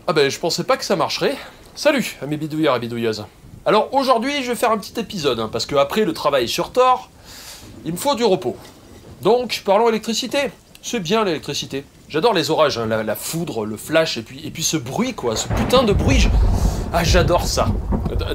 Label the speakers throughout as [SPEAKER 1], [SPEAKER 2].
[SPEAKER 1] Ah ben je pensais pas que ça marcherait. Salut à mes bidouilleurs et bidouilleuses. Alors aujourd'hui je vais faire un petit épisode, parce que après le travail sur Thor, il me faut du repos. Donc parlons électricité. C'est bien l'électricité. J'adore les orages, la foudre, le flash, et puis ce bruit quoi, ce putain de bruit. Ah j'adore ça.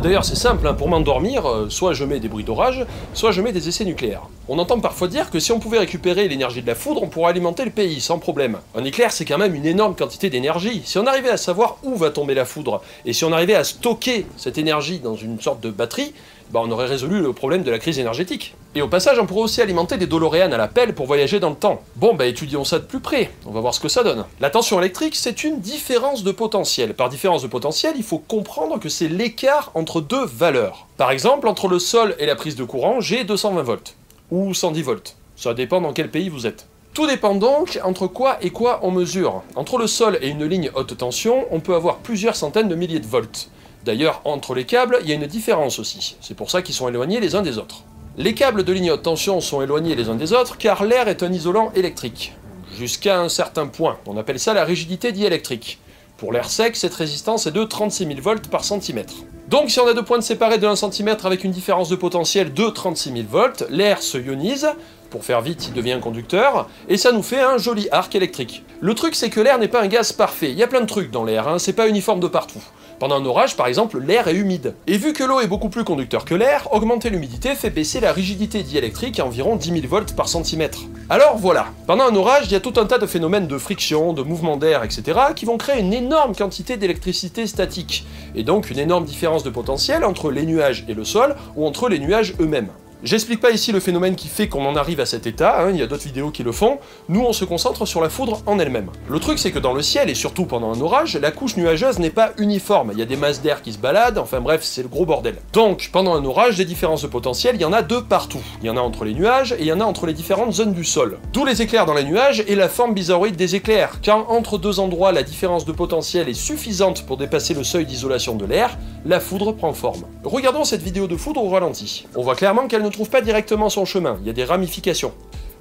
[SPEAKER 1] D'ailleurs c'est simple, pour m'endormir, soit je mets des bruits d'orage, soit je mets des essais nucléaires. On entend parfois dire que si on pouvait récupérer l'énergie de la foudre, on pourrait alimenter le pays, sans problème. Un éclair c'est quand même une énorme quantité d'énergie. Si on arrivait à savoir où va tomber la foudre, et si on arrivait à stocker cette énergie dans une sorte de batterie, on aurait résolu le problème de la crise énergétique. Et au passage, on pourrait aussi alimenter des DeLorean à la pelle pour voyager dans le temps. Bon, étudions ça de plus près, on va voir ce que ça donne. La tension électrique, c'est une différence de potentiel. Par différence de potentiel, il faut comprendre que c'est l'écart entre deux valeurs. Par exemple, entre le sol et la prise de courant, j'ai 220 volts. Ou 110 volts. Ça dépend dans quel pays vous êtes. Tout dépend donc entre quoi et quoi on mesure. Entre le sol et une ligne haute tension, on peut avoir plusieurs centaines de milliers de volts. D'ailleurs, entre les câbles, il y a une différence aussi. C'est pour ça qu'ils sont éloignés les uns des autres. Les câbles de ligne haute tension sont éloignés les uns des autres car l'air est un isolant électrique. Jusqu'à un certain point. On appelle ça la rigidité diélectrique. Pour l'air sec, cette résistance est de 36 000 volts par centimètre. Donc si on a deux points séparés de 1 cm avec une différence de potentiel de 36 000 volts, l'air se ionise. Pour faire vite, il devient conducteur, et ça nous fait un joli arc électrique. Le truc, c'est que l'air n'est pas un gaz parfait. Il y a plein de trucs dans l'air, c'est pas uniforme de partout. Pendant un orage, par exemple, l'air est humide. Et vu que l'eau est beaucoup plus conducteur que l'air, augmenter l'humidité fait baisser la rigidité diélectrique à environ 10 000 volts par centimètre. Alors voilà, pendant un orage, il y a tout un tas de phénomènes de friction, de mouvement d'air, etc. qui vont créer une énorme quantité d'électricité statique, et donc une énorme différence de potentiel entre les nuages et le sol, ou entre les nuages eux-mêmes. J'explique pas ici le phénomène qui fait qu'on en arrive à cet état, il y a d'autres vidéos qui le font, nous on se concentre sur la foudre en elle-même. Le truc c'est que dans le ciel, et surtout pendant un orage, la couche nuageuse n'est pas uniforme, il y a des masses d'air qui se baladent, enfin bref, c'est le gros bordel. Donc, pendant un orage, des différences de potentiel, il y en a de partout. Il y en a entre les nuages, et il y en a entre les différentes zones du sol. D'où les éclairs dans les nuages et la forme bizarroïde des éclairs. Quand entre deux endroits, la différence de potentiel est suffisante pour dépasser le seuil d'isolation de l'air, la foudre prend forme. Regardons cette vidéo de foudre au ralenti. On voit clairement qu'elle ne trouve pas directement son chemin, il y a des ramifications.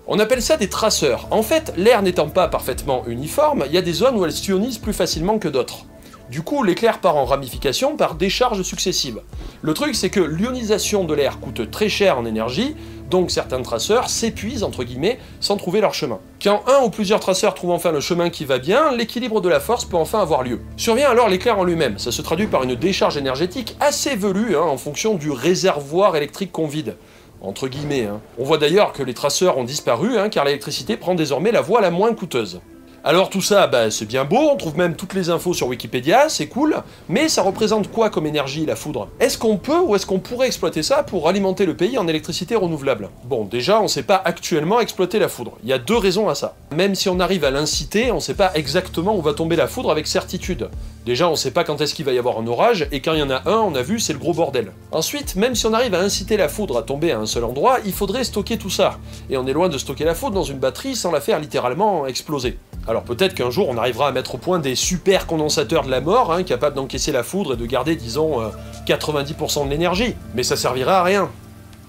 [SPEAKER 1] On appelle ça des traceurs. En fait, l'air n'étant pas parfaitement uniforme, il y a des zones où elle s'ionise plus facilement que d'autres. Du coup, l'éclair part en ramification par décharges successives. Le truc, c'est que l'ionisation de l'air coûte très cher en énergie, donc certains traceurs s'épuisent, entre guillemets, sans trouver leur chemin. Quand un ou plusieurs traceurs trouvent enfin le chemin qui va bien, l'équilibre de la force peut enfin avoir lieu. Survient alors l'éclair en lui-même. Ça se traduit par une décharge énergétique assez velue, en fonction du réservoir électrique qu'on vide. Entre guillemets. On voit d'ailleurs que les traceurs ont disparu, car l'électricité prend désormais la voie la moins coûteuse. Alors tout ça, c'est bien beau, on trouve même toutes les infos sur Wikipédia, c'est cool, mais ça représente quoi comme énergie, la foudre? Est-ce qu'on peut ou est-ce qu'on pourrait exploiter ça pour alimenter le pays en électricité renouvelable? Bon, déjà, on sait pas actuellement exploiter la foudre. Il y a deux raisons à ça. Même si on arrive à l'inciter, on sait pas exactement où va tomber la foudre avec certitude. Déjà, on sait pas quand est-ce qu'il va y avoir un orage, et quand il y en a un, on a vu, c'est le gros bordel. Ensuite, même si on arrive à inciter la foudre à tomber à un seul endroit, il faudrait stocker tout ça. Et on est loin de stocker la foudre dans une batterie sans la faire littéralement exploser. Alors peut-être qu'un jour on arrivera à mettre au point des super condensateurs de la mort, capables d'encaisser la foudre et de garder, disons, 90% de l'énergie. Mais ça servira à rien.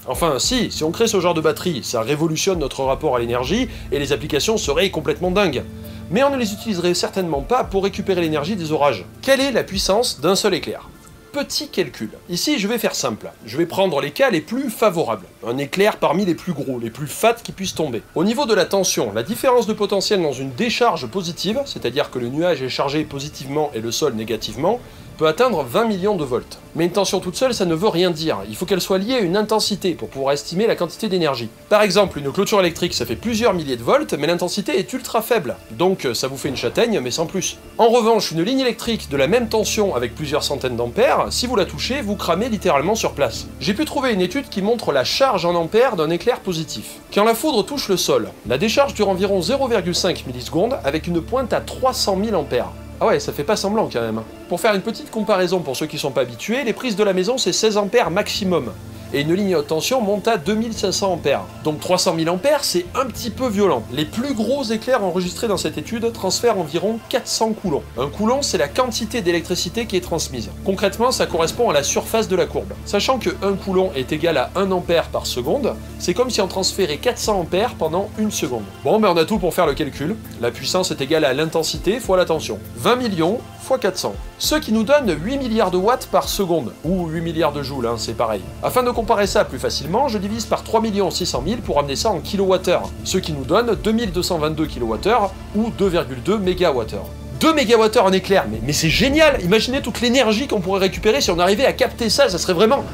[SPEAKER 1] Enfin, si on crée ce genre de batterie, ça révolutionne notre rapport à l'énergie, et les applications seraient complètement dingues. Mais on ne les utiliserait certainement pas pour récupérer l'énergie des orages. Quelle est la puissance d'un seul éclair? Petit calcul. Ici, je vais faire simple. Je vais prendre les cas les plus favorables. Un éclair parmi les plus gros, les plus fat qui puissent tomber. Au niveau de la tension, la différence de potentiel dans une décharge positive, c'est-à-dire que le nuage est chargé positivement et le sol négativement, peut atteindre 20 millions de volts. Mais une tension toute seule, ça ne veut rien dire. Il faut qu'elle soit liée à une intensité pour pouvoir estimer la quantité d'énergie. Par exemple, une clôture électrique, ça fait plusieurs milliers de volts, mais l'intensité est ultra faible. Donc ça vous fait une châtaigne, mais sans plus. En revanche, une ligne électrique de la même tension avec plusieurs centaines d'ampères, si vous la touchez, vous cramez littéralement sur place. J'ai pu trouver une étude qui montre la charge en ampères d'un éclair positif. Quand la foudre touche le sol, la décharge dure environ 0,5 millisecondes avec une pointe à 300 000 ampères. Ah ouais, ça fait pas semblant quand même. Pour faire une petite comparaison pour ceux qui sont pas habitués, les prises de la maison c'est 16 ampères maximum. et une ligne haute tension monte à 2500 ampères. Donc 300 000 ampères, c'est un petit peu violent. Les plus gros éclairs enregistrés dans cette étude transfèrent environ 400 coulombs. Un coulomb, c'est la quantité d'électricité qui est transmise. Concrètement, ça correspond à la surface de la courbe. Sachant que 1 coulomb est égal à 1 ampère par seconde, c'est comme si on transférait 400 ampères pendant une seconde. Bon, ben on a tout pour faire le calcul. La puissance est égale à l'intensité fois la tension. 20 millions fois 400. Ce qui nous donne 8 milliards de watts par seconde, ou 8 milliards de joules, hein, c'est pareil. Afin de comparer ça plus facilement, je divise par 3 600 000 pour amener ça en kilowattheure, ce qui nous donne 2222 kWh ou 2,2 MWh. 2 MWh en éclair, mais c'est génial! Imaginez toute l'énergie qu'on pourrait récupérer si on arrivait à capter ça, ça serait vraiment...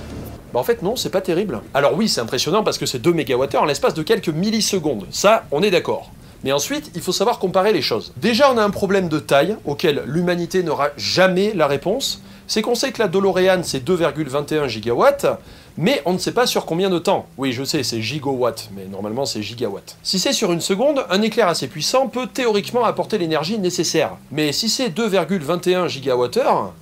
[SPEAKER 1] Bah en fait non, c'est pas terrible. Alors oui, c'est impressionnant parce que c'est 2 MWh en l'espace de quelques millisecondes, ça, on est d'accord. Mais ensuite, il faut savoir comparer les choses. Déjà, on a un problème de taille, auquel l'humanité n'aura jamais la réponse. C'est qu'on sait que la DeLorean, c'est 2,21 gigawatts, mais on ne sait pas sur combien de temps. Oui, je sais, c'est gigawatts, mais normalement c'est gigawatts. Si c'est sur une seconde, un éclair assez puissant peut théoriquement apporter l'énergie nécessaire. Mais si c'est 2,21 gigawattheures,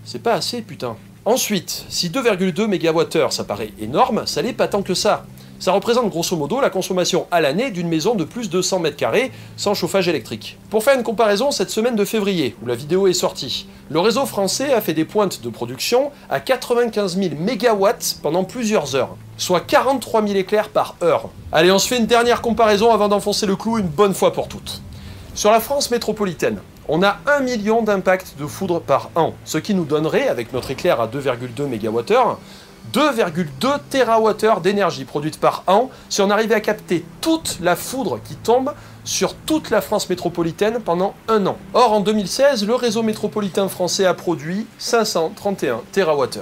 [SPEAKER 1] c'est pas assez, putain. Ensuite, si 2,2 MWh ça paraît énorme, ça l'est pas tant que ça. Ça représente grosso modo la consommation à l'année d'une maison de plus de 100 m² sans chauffage électrique. Pour faire une comparaison, cette semaine de février, où la vidéo est sortie, le réseau français a fait des pointes de production à 95 000 MW pendant plusieurs heures, soit 43 000 éclairs par heure. Allez, on se fait une dernière comparaison avant d'enfoncer le clou une bonne fois pour toutes. Sur la France métropolitaine, on a 1 million d'impacts de foudre par an, ce qui nous donnerait, avec notre éclair à 2,2 MWh, 2,2 TWh d'énergie produite par an si on arrivait à capter toute la foudre qui tombe sur toute la France métropolitaine pendant un an. Or, en 2016, le réseau métropolitain français a produit 531 TWh.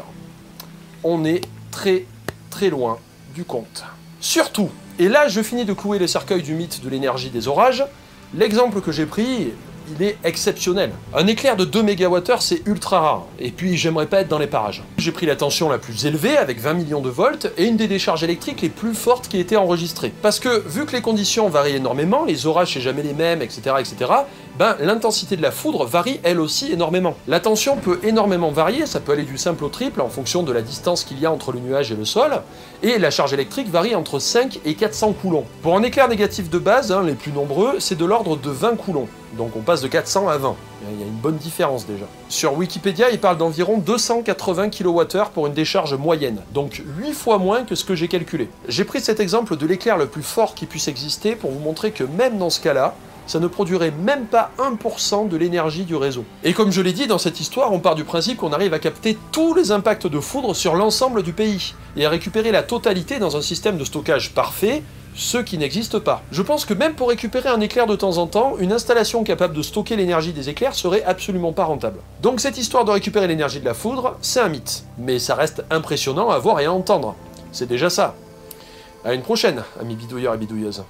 [SPEAKER 1] On est très très loin du compte. Surtout, et là je finis de clouer le cercueil du mythe de l'énergie des orages, l'exemple que j'ai pris, il est exceptionnel. Un éclair de 2 MWh, c'est ultra rare. Et puis, j'aimerais pas être dans les parages. J'ai pris la tension la plus élevée, avec 20 millions de volts, et une des décharges électriques les plus fortes qui a été enregistrée. Parce que, vu que les conditions varient énormément, les orages c'est jamais les mêmes, etc., etc., ben, l'intensité de la foudre varie elle aussi énormément. La tension peut énormément varier, ça peut aller du simple au triple en fonction de la distance qu'il y a entre le nuage et le sol, et la charge électrique varie entre 5 et 400 coulombs. Pour un éclair négatif de base, les plus nombreux, c'est de l'ordre de 20 coulombs. Donc on passe de 400 à 20. Il y a une bonne différence déjà. Sur Wikipédia, il parle d'environ 280 kWh pour une décharge moyenne, donc 8 fois moins que ce que j'ai calculé. J'ai pris cet exemple de l'éclair le plus fort qui puisse exister pour vous montrer que même dans ce cas-là, ça ne produirait même pas 1% de l'énergie du réseau. Et comme je l'ai dit, dans cette histoire, on part du principe qu'on arrive à capter tous les impacts de foudre sur l'ensemble du pays, et à récupérer la totalité dans un système de stockage parfait, ce qui n'existe pas. Je pense que même pour récupérer un éclair de temps en temps, une installation capable de stocker l'énergie des éclairs serait absolument pas rentable. Donc cette histoire de récupérer l'énergie de la foudre, c'est un mythe. Mais ça reste impressionnant à voir et à entendre. C'est déjà ça. À une prochaine, amis bidouilleurs et bidouilleuses.